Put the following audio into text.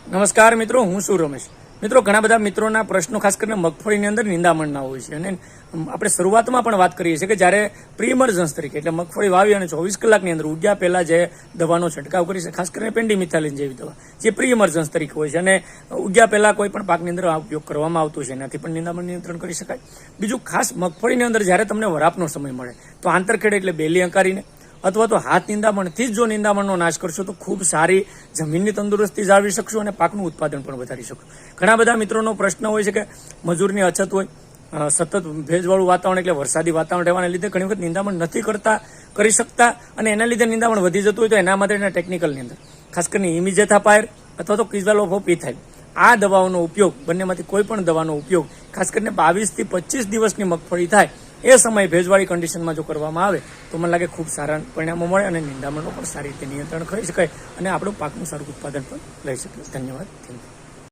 નમસ્કાર મિત્રો, હું છું રમેશ. મિત્રો, ઘણા બધા મિત્રોના પ્રશ્નો ખાસ કરીને મગફળીની અંદર નિંદામણના હોય છે અને આપણે શરૂઆતમાં પણ વાત કરીએ છીએ કે જ્યારે પ્રી ઇમર્જન્સ તરીકે એટલે મગફળી વાવી અને 24 કલાકની અંદર ઉગ્યા પહેલા જે દવાનો છંટકાવ કરી છે, ખાસ કરીને પેન્ડીમિથાલિન જેવી દવા જે પ્રી ઇમર્જન્સ તરીકે હોય છે અને ઉગ્યા પહેલા કોઈ પણ પાકની અંદર આ ઉપયોગ કરવામાં આવતો છે, એનાથી પણ નિંદામણ નિયંત્રણ કરી શકાય. બીજું, ખાસ મગફળીની અંદર જ્યારે તમને વરાપનો સમય મળે તો આંતરખેડ એટલે બેલી અંકારીને અથવા તો હાથ નિંદામણથી જ જો નિંદામણનો નાશ કરશો તો ખૂબ સારી જમીનની તંદુરસ્તી જાળવી શકશો અને પાકનું ઉત્પાદન પણ વધારી શકશો. ઘણા બધા મિત્રોનો પ્રશ્ન હોય છે કે મજૂરની અછત હોય, સતત ભેજવાળું વાતાવરણ એટલે વરસાદી વાતાવરણ રહેવાને લીધે ઘણી વખત નિંદામણ નથી કરી શકતા અને એના લીધે નિંદામણ વધી જતું હોય તો એના માટેના ટેકનિકલની અંદર ખાસ કરીને ઇમિઝેથાપાયર અથવા તો ક્વિઝાલોફોપિથાઇલ આ દવાઓનો ઉપયોગ, બંનેમાંથી કોઈ પણ દવાનો ઉપયોગ ખાસ કરીને 22 થી 25 દિવસની મગફળી થાય એ સમયે ભેજવાળી કન્ડિશનમાં જો કરવામાં આવે તો મને લાગે ખૂબ સારા પરિણામો મળે અને નિંદામણનો પણ સારી રીતે નિયંત્રણ કરી શકાય અને આપણું પાકનું સારું ઉત્પાદન પણ લઈ શકીએ. ધન્યવાદ. Thank you.